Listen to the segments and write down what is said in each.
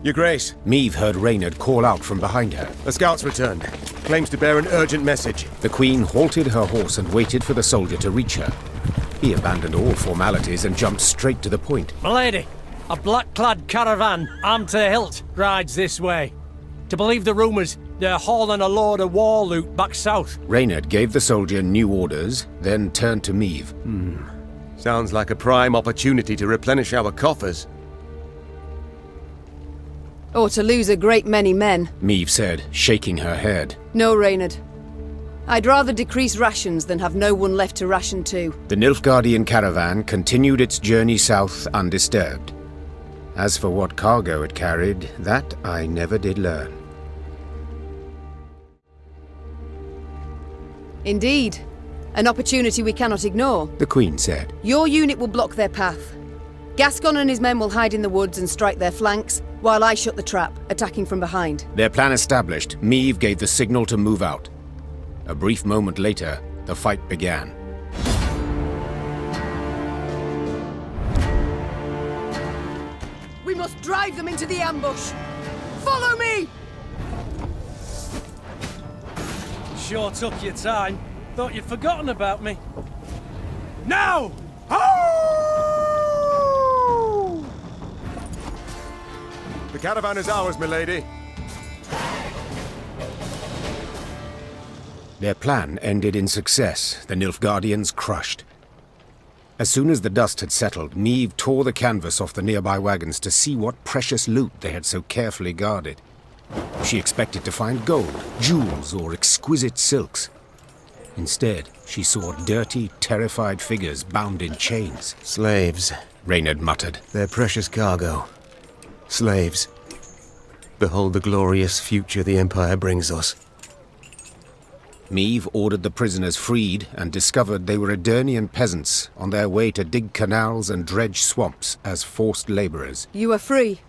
Your Grace. Meave heard Reynard call out from behind her. A scout's returned. Claims to bear an urgent message. The Queen halted her horse and waited for the soldier to reach her. He abandoned all formalities and jumped straight to the point. Milady, a Blackclad caravan, armed to the hilt, rides this way. To believe the rumours, they're hauling a load of war loot back south. Reynard gave the soldier new orders, then turned to Meave. Sounds like a prime opportunity to replenish our coffers. Or to lose a great many men. Meave said, shaking her head. No, Reynard. I'd rather decrease rations than have no one left to ration to. The Nilfgaardian caravan continued its journey south undisturbed. As for what cargo it carried, that I never did learn. Indeed. An opportunity we cannot ignore. The Queen said. Your unit will block their path. Gascon and his men will hide in the woods and strike their flanks, while I shut the trap, attacking from behind. Their plan established, Meave gave the signal to move out. A brief moment later, the fight began. We must drive them into the ambush! Follow me! Sure took your time. Thought you'd forgotten about me. Now! The caravan is ours, milady. Their plan ended in success, the Nilfgaardians crushed. As soon as the dust had settled, Meave tore the canvas off the nearby wagons to see what precious loot they had so carefully guarded. She expected to find gold, jewels, or exquisite silks. Instead, she saw dirty, terrified figures bound in chains. Slaves, Reynard muttered. their precious cargo. Slaves. Behold the glorious future the Empire brings us. Meave ordered the prisoners freed and discovered they were Aedirnian peasants on their way to dig canals and dredge swamps as forced labourers. You are free.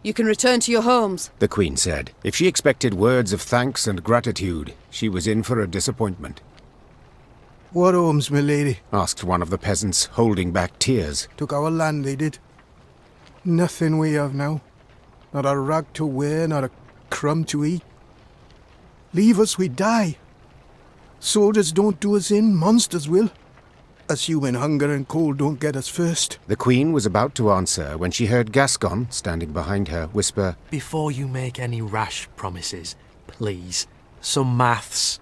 You can return to your homes. The Queen said. If she expected words of thanks and gratitude, she was in for a disappointment. What homes, milady? Asked one of the peasants, holding back tears. Took our land, they did. Nothing we have now. Not a rag to wear, not a crumb to eat. Leave us, we die. Soldiers don't do us in, monsters will. Assuming hunger and cold don't get us first. The Queen was about to answer when she heard Gascon, standing behind her, whisper, Before you make any rash promises, please, some maths.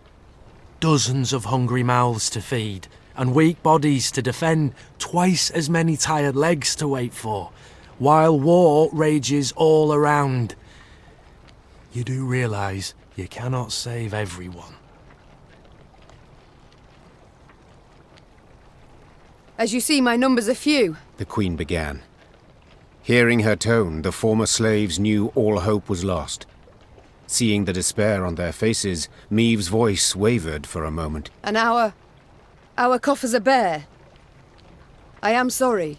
Dozens of hungry mouths to feed, and weak bodies to defend, twice as many tired legs to wait for, while war rages all around. You do realise you cannot save everyone. As you see, my numbers are few. the Queen began. Hearing her tone, the former slaves knew all hope was lost. Seeing the despair on their faces, Meave's voice wavered for a moment. And our coffers are bare. I am sorry.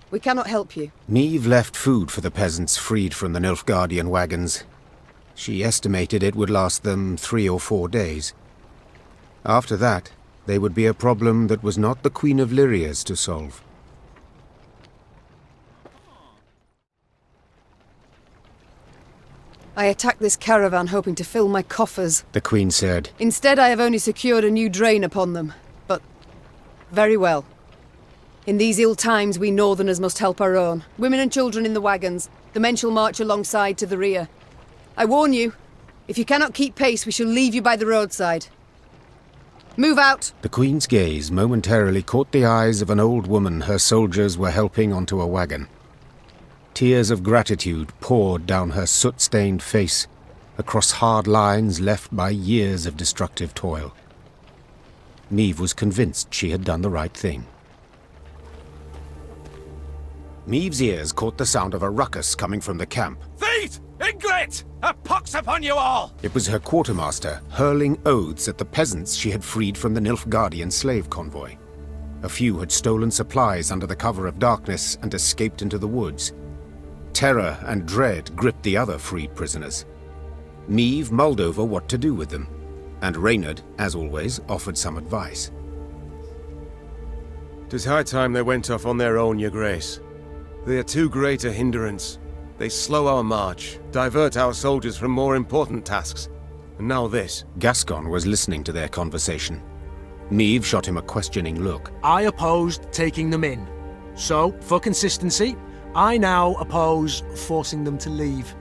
We cannot help you. Meave left food for the peasants freed from the Nilfgaardian wagons. She estimated it would last them 3 or 4 days. After that, they would be a problem that was not the Queen of Lyria's to solve. I attacked this caravan hoping to fill my coffers. The Queen said. Instead, I have only secured a new drain upon them. But very well. In these ill times, we northerners must help our own. Women and children in the wagons. The men shall march alongside to the rear. I warn you, if you cannot keep pace, we shall leave you by the roadside. Move out! The Queen's gaze momentarily caught the eyes of an old woman her soldiers were helping onto a wagon. Tears of gratitude poured down her soot-stained face, across hard lines left by years of destructive toil. Meave was convinced she had done the right thing. Meave's ears caught the sound of a ruckus coming from the camp. Thieves! Inglet! A pox upon you all! It was her quartermaster, hurling oaths at the peasants she had freed from the Nilfgaardian slave convoy. A few had stolen supplies under the cover of darkness and escaped into the woods. Terror and dread gripped the other freed prisoners. Meave mulled over what to do with them, and Reynard, as always, offered some advice. 'Tis high time they went off on their own, your grace. They are too great a hindrance. They slow our march, divert our soldiers from more important tasks. And now this. Gascon was listening to their conversation. Niamh shot him a questioning look. I opposed taking them in. So, for consistency, I now oppose forcing them to leave.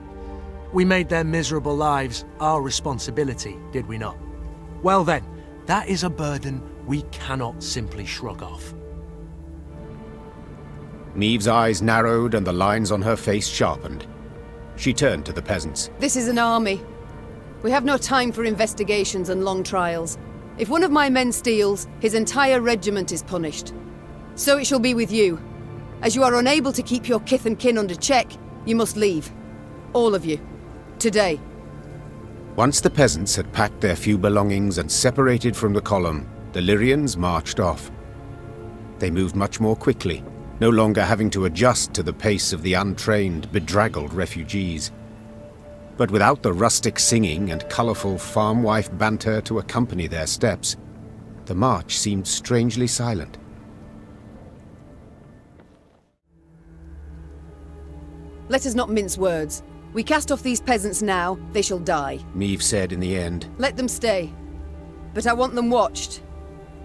We made their miserable lives our responsibility, did we not? Well then, that is a burden we cannot simply shrug off. Niamh's eyes narrowed and the lines on her face sharpened. She turned to the peasants. This is an army. We have no time for investigations and long trials. If one of my men steals, his entire regiment is punished. So it shall be with you. As you are unable to keep your kith and kin under check, you must leave. All of you. Today. Once the peasants had packed their few belongings and separated from the column, the Lyrians marched off. They moved much more quickly, no longer having to adjust to the pace of the untrained, bedraggled refugees. But without the rustic singing and colourful farm wife banter to accompany their steps, the march seemed strangely silent. Let us not mince words. We cast off these peasants now, they shall die. Niamh said in the end. Let them stay. But I want them watched.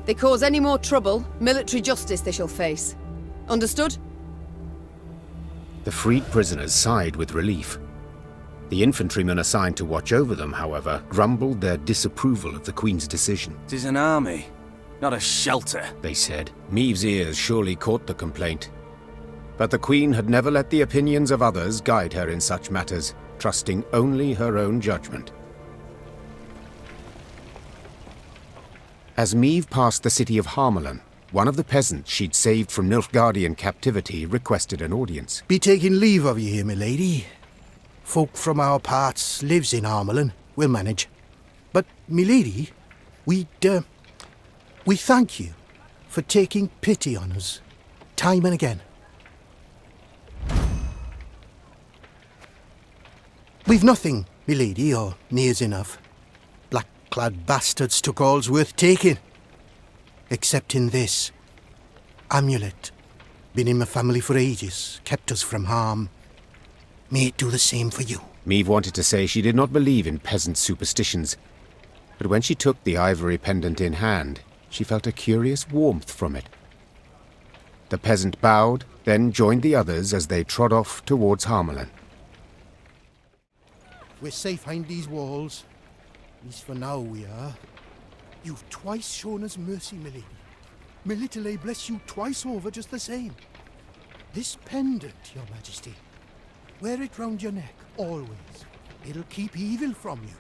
They cause any more trouble, military justice they shall face. Understood? The freed prisoners sighed with relief. The infantrymen assigned to watch over them, however, grumbled their disapproval of the Queen's decision. It is an army, not a shelter. They said. Niamh's ears surely caught the complaint. But the Queen had never let the opinions of others guide her in such matters, trusting only her own judgment. As Niamh passed the city of Harmelin, one of the peasants she'd saved from Nilfgaardian captivity requested an audience. Be taking leave of you here, milady. Folk from our parts lives in Harmelin. We'll manage. But, milady, we thank you for taking pity on us, time and again. We've nothing, milady, or near's enough. Blackclad bastards took all's worth taking. Except in this. Amulet. Been in my family for ages, kept us from harm. May it do the same for you. Niamh wanted to say she did not believe in peasant superstitions, but when she took the ivory pendant in hand, she felt a curious warmth from it. The peasant bowed, then joined the others as they trod off towards Harmelin. We're safe behind these walls. At least for now we are. You've twice shown us mercy, milady. May little bless you twice over just the same. This pendant, your majesty. Wear it round your neck, always. It'll keep evil from you.